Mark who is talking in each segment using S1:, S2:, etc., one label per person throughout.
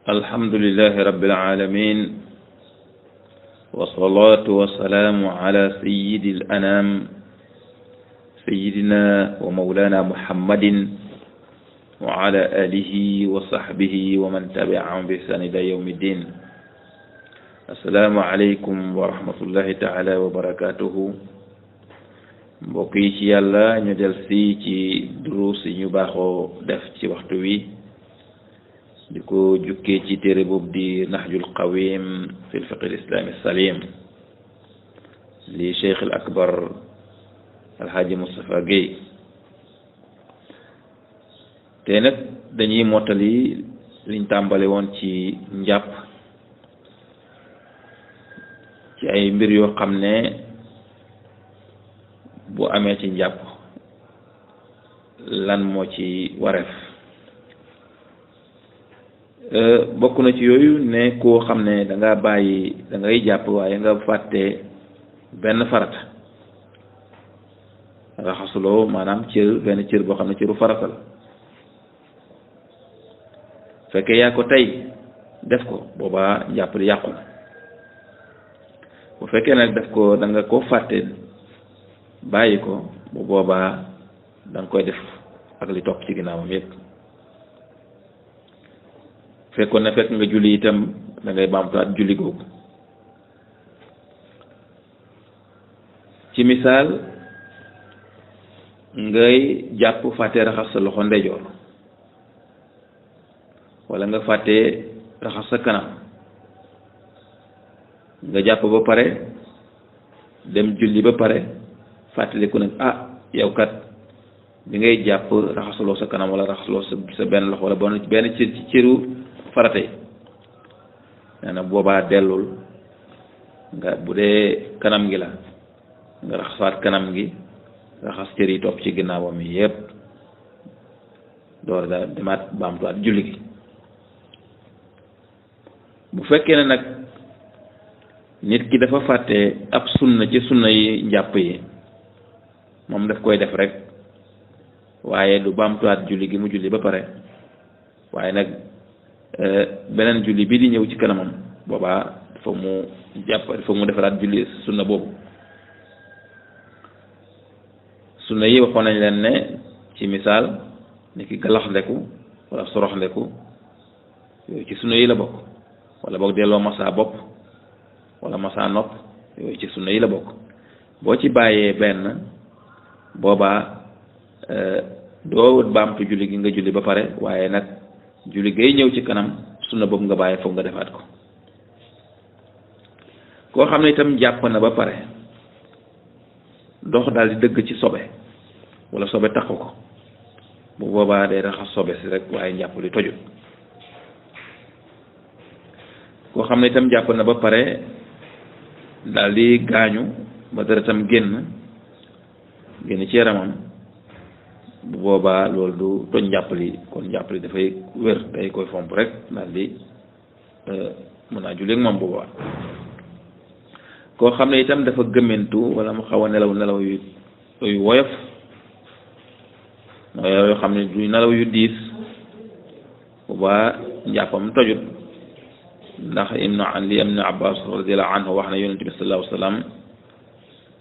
S1: الحمد لله رب العالمين والصلاة والسلام على سيد الأنام سيدنا ومولانا محمد وعلى آله وصحبه ومن تبعهم بإحسان إلى يوم الدين. السلام عليكم ورحمة الله تعالى وبركاته. mbokk yi ci yàlla ñu del si ci duruus yi ñu baaxoo def ci waxtu wi di ko jukkee ci téere boobu di Nahjul Qawim fi l-fiqh al-islami salim li Cheikh al akbar alhaaji Moustapha Guèye. te nag dañuy mottali liñ tàmbale woon ci njàpp ci ay mbir yoo xam ne bu amee ci njàpp lan moo ci wareef. bokk na ci yooyu ne koo xam ne da nga bàyyi da ngay jàpp waaye nga fàtte benn farata raxasuloo maanaam benn cër boo xam ne cëru farata la fekkee yaa ko tey def ko boobaa njàpp li yàqu na. bu fekkee nag def ko da nga ko fàtte bàyyi ko bu boobaa da nga koy def ak li topp ci ginnaawam yépp. fekkoon na fekk nga julli itam da ngay baamtuwaat julli googu. ci misaal ngay jàpp fàtte raxas sa loxo ndeyjoor wala nga fàtte raxas sa kanam nga jàpp ba pare dem julli ba pare fàttaliku nag yow kat bi ngay jàpp raxasuloo sa kanam wala raxasuloo sa benn loxo wala benn ci cëru farata yi nee na boobaa dellul nga bu dee kanam gi la nga raxasaat kanam gi raxas cër yi topp ci ginnaawam yi yépp door da demaat baamtuwaat julli gi. bu fekkee ne nag nit ki dafa fàtte ab sunna ci sunna yi njàpp yi moom daf koy def rek waaye du baamtuwaat julli gi mu julli ba pare waaye nag beneen julli bii di ñëw ci kanamam boobaa dafa mu defaraat julli sunna boobu. sunna yi waxoon nañ leen ne ci misaal ni ki galax ndeku wala sorox ndeku yooyu ci sunna yi la bokk wala boog delloo masa bopp wala masa nopp yooyu ci sunna yi la bokk. boo ci bàyyee benn boobaa doo baamtu julli gi nga julli ba pare waaye nag julli gay ñëw ci kanam sunna boobu nga bàyyi foog nga defaat ko. koo xam ne itam jàpp na ba pare dox daal di dëgg ci sobe wala sobe taxu ko bu boobaa day raxas sobe si rek waaye njàpp li tojut. koo xam ne itam jàpp na ba pare daal di gaañu ba deretam génn ci yaramam bu boobaa loolu du toj njàppali kon njàppali dafay wér day koy fomp rek daal di mën naa julli ak moom bu boobaa. koo xam ne itam dafa gëmmentu wala mu xaw a nelaw yu woyof yoo xam ne du nelaw yu diis bu boobaa njàppam tojut ndax ibnu abbas radiyallahu anhu wax na yonente bi sallallahu alayhi wa sallam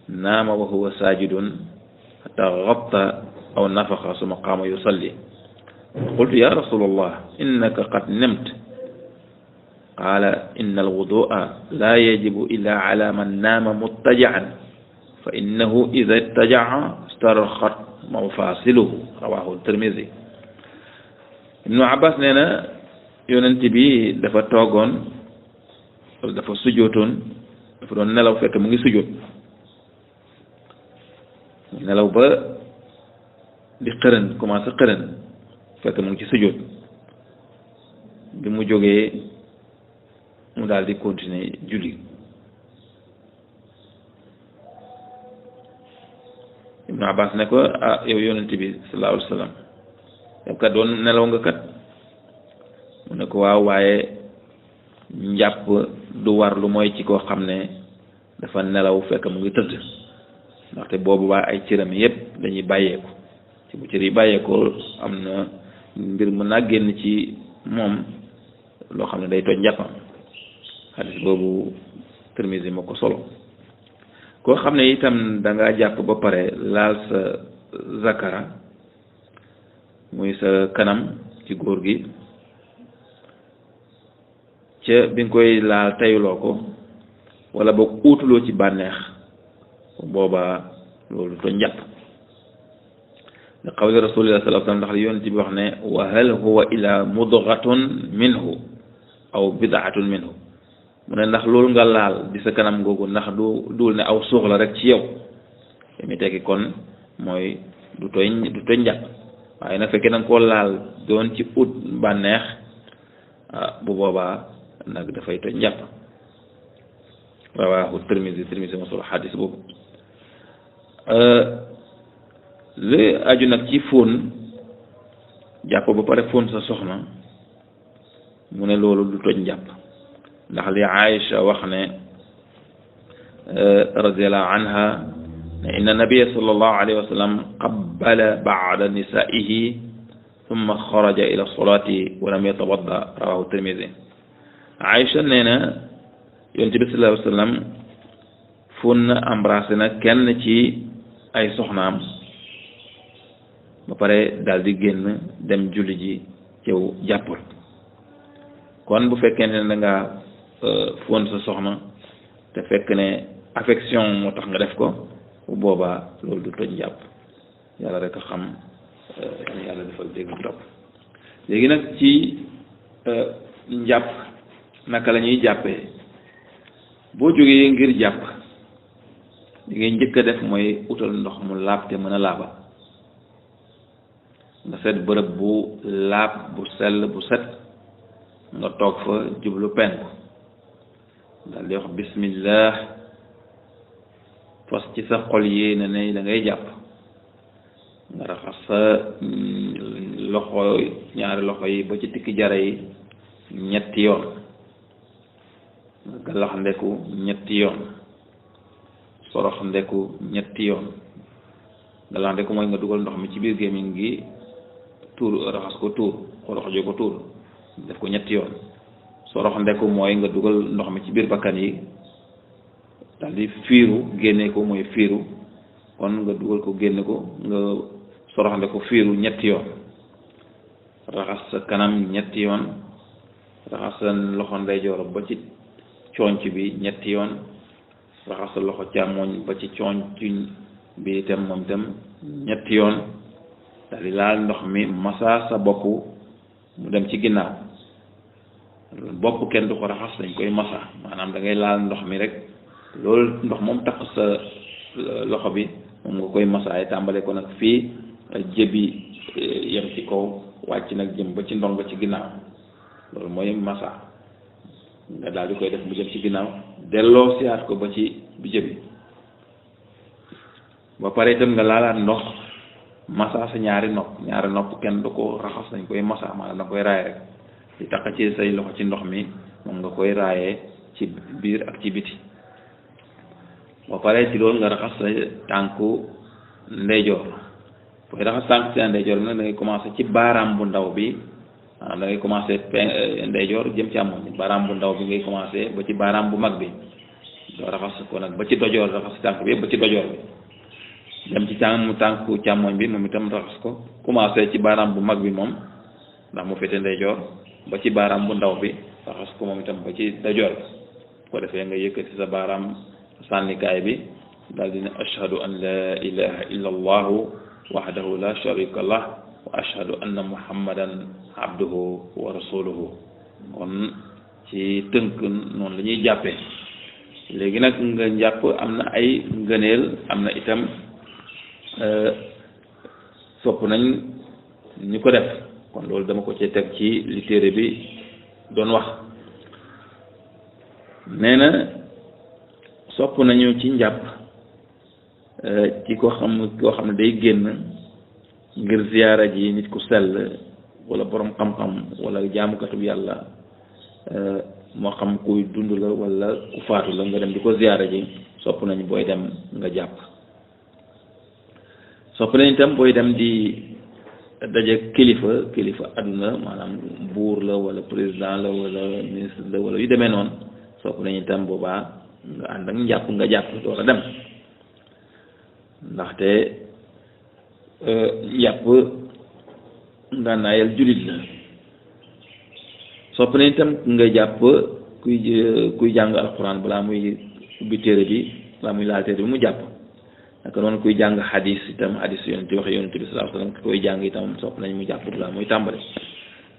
S1: naama wa huwa sajidun hatta ghatta aw nafaxa summa qaama yusalli qultu ya rasulallah innaka qad nimt qaala inna alwudua la yajibu illa ala man naama muttaji'an fa innahu ida ittaja'a starxat mafasiluhu rawahu tirmisi. ibnu abbas nee na yonent bi dafa toogoon dafa sujootoon dafa doon nelaw fekk mu ngi sujoot nelaw ba di xërën commencé xërën fekk mu ngi ci sujoot bi mu jógee mu daal di continuer julli. Ibnu Abbas ne ko yow yonent bi sallallahu alayhi wa sallam yow kat doon nelaw nga kat mu ne ko waaw waaye njàpp du war lu mooy ci koo xam ne dafa nelaw fekk mu ngi tëdd ndaxte boobu waa ay cëram yépp dañuy bàyyeeku ci bu cër yi bàyyeekoo am na mbir mën naa génn ci moom loo xam ne day toj njàppam xadis boobu Tirmisi moo ko solo koo xam ne itam da ngaa jàpp ba pare laal sa zakara muy sa kanam ci góor gi ca bi nga koy laal tayuloo ko wala boog uutuloo ci bànneex booba loolu toj njàpp li qawli rasulillah sallallahu alayhi wa sallam ndax li yonent bi wax ne wa hal huwa ila mudghatun minhu aw bid'atun minhu mu ne ndax loolu nga laal di sa kanam googu ndax duul ne aw suux la rek ci yow te mi tekki kon mooy du toj njàpp waaye nag fekkee danga koo laal doon ci ut bànneex bu boobaa nag dafay toj njàpp rawaahu Tirmisi ma solo xadis boobu li aju nag ci fóon jàpp ba pare fóon sa soxna mu ne loolu du toj njàpp ndax li Aïcha wax ne radiyallahu anha ne inna nabiyya sallallahu alayhi wa sallam qabbala ba'da nisaihi thumma xaraja ila solati wa lam yatawadda rawahu Tirmisi Aïcha nee na yonent bi sallallahu alayhi wa sallam fóon na embrassé na kenn ci ay soxnaam ba pare daal di génn dem julli ji cew jàppul kon bu fekkee ne da nga fóon sa soxna te fekk ne affection moo tax nga def ko bu boobaa loolu du toj njàpp yàlla rek a xam yàlla defal dégg topp léegi nag ci njàpp naka la ñuy jàppee boo jógee ngir jàpp li ngay njëkk a def mooy utal ndox mu laab te mën a laaba nga seet bërëb bu laab bu sell bu set nga toog fa jublu penku daal di wax bismillah fas ci sa xol yéene ne da ngay jàpp nga raxas sa loxo ñaari loxo yi ba ci tikki jara yi ñetti yoon nga galax ndeku ñetti yoon sorox ndeku ñetti yoon galax ndeku mooy nga dugal ndox mi ci biir gémmiñ gi tuur raxas ko tuur xorox jo ko tuur def ko ñetti yoon sorox ndeku mooy nga dugal ndox mi ci biir bakkan yi daal di fiiru génne ko mooy fiiru kon nga dugal ko génne ko nga sorox ndeku fiiru ñetti yoon raxas sa kanam ñetti yoon raxas sa loxo ndeyjoor ba ci conc bi ñetti yoon raxas sa loxo càmmoñ ba ci conc bi itam moom itam ñetti yoon daal di laal ndox mi massa sa bopp mu dem ci ginnaaw bopp kenn du ko raxas dañ koy massa maanaam da ngay laal ndox mi rek loolu ndox moom tax sa loxo bi moom nga koy massaay tàmbale ko nag fii jëbi yem ci kaw wàcc nag jëm ba ci ndong ba ci ginnaaw loolu mooy massa nga daal di koy def mu jëm ci ginnaaw delloo siyaat ko ba ci bi jëbi ba pare itam nga laalaat ndox massa sa ñaari nopp kenn du ko raxas dañ koy massa maanaam da koy raay rek di tax ci say loxo ci ndox mi moom nga koy raayee ci biir ak ci biti ba pare ci loolu nga raxas sa tànku ndeyjoor booy raxas tànku sa ndeyjoor bi nag da ngay commencé ci baaraam bu ndaw bi maanaam da ngay commencé ndeyjoor jëm càmmoñ baaraam bu ndaw bi ngay commencé ba ci baaraam bu mag bi doo raxas ko nag ba ci dojoor raxas tànk bi ba ci dojoor bi dem ci tànku càmmoñ bi moom itam raxas ko commencé ci baaraam bu mag bi moom ndax mu féete ndeyjoor ba ci baaraam bu ndaw bi raxas ko moom itam ba ci dojoor bi ko defee nga yëkkati sa baaraam sànnikaay bi daal dina ashhadu an la ilaha illa allahu wahdahu la sharika lah wa ashhadu anna muhammadan abduhu wa rasuluhu kon ci tënk noonu la ñuy jàppee léegi nag nga jàpp am na ay ngëneel am na itam sopp nañ ñu ko def kon loolu dama ko ci teg ci li téere bi doon wax nee na sopp nañu ci njàpp ci koo xam ne day génn ngir ziyaara ji nit ku sell wala borom xam-xam wala jaamukatub yàlla moo xam kuy dund la wala ku faatu la nga dem di ko ziyaara ji sopp nañu booy dem nga jàpp sopp nañu itam booy dem di daje kilifa aduna maanaam buur la wala président la wala ministre la wala yu demee noonu sopp nañu itam boobaa nga ànd ak njàpp nga jàpp door a dem ndaxte yàpp ngànnaayal jullit la sopp nañ itam nga jàpp kuy jàng alxuraan balaa muy ubbi téere bi balaa muy laal téere bi mu jàpp naka noonu kuy jàng xadis itam xadis yonent waxe yonent bi sallallahu alayhi wasallam ku koy jàng itam sopp nañ mu jàpp balaa muy tàmbali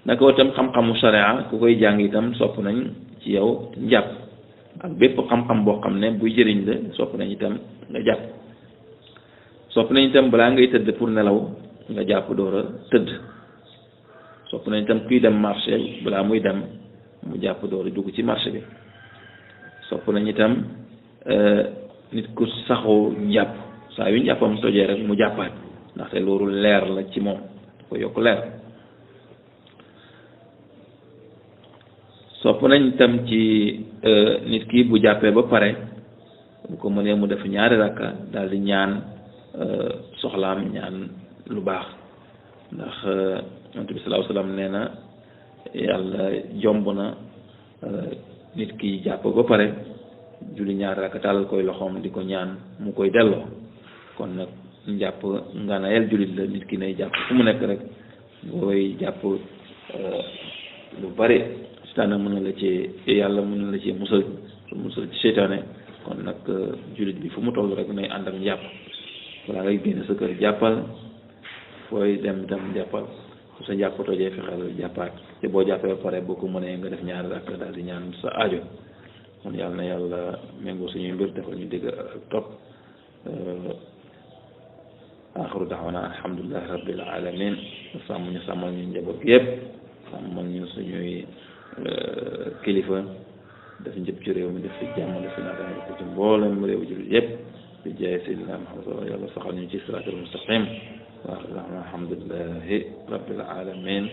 S1: naka itam xam-xamu sharia ku koy jàng itam sopp nañ ci yow njàpp ak bépp xam-xam boo xam ne buy jëriñ la sopp nañ itam nga jàpp sopp nañ itam balaa ngay tëdd pour nelaw nga jàpp door a tëdd sopp nañ itam kuy dem marché balaa muy dem mu jàpp door a dugg ci marché bi sopp nañ itam nit ku saxoo jàpp saa yu njàppam tojee rek mu jàppaat ndaxte loolu leer la ci moom da ko yokk leer sopp nañ itam ci nit ki bu jàppee ba pare bu ko mënee mu def ñaari rakka daal di ñaan soxlaam ñaan lu baax ndax yonent bi sallallahu alayhi wasallam nee na yàlla jomb na nit ki jàpp ba pare julli ñaari rakka tàllal koy loxoom di ko ñaan mu koy delloo kon nag njàpp ngànnaayal jullit la nit ki nay jàpp fu mu nekk rek booy jàpp lu bari seytaane mën na la ci yàlla mën na la ci musal ci seytaane kon nag jullit bi fu mu toll rek nay ànd ak njàpp balaa ngay génn sa kër jàppal fooy dem tam jàppal su sa njàpp tojee fexeel jàppaat te boo jàppee ba pare boo ko mënee nga def ñaari rakk daal di ñaan sa aajo kon yàlla na yàlla méngoo suñuy mbir defal ñu dégg ak topp aaxiru da'waana alhamdulillahi rabbil alamin sàmm ñu sàmmal ñu njaboot yëpp sàmmal ñu suñuy kilifa def njëpp ci réew mi def fi jàmm def fi naataange ko ci mboolem réew jullit yëpp di jaay Seydina Muhammad sallallahu yàlla saxal ñu ci siraatal mustaqim wa alhamdulillahi rabbil alamin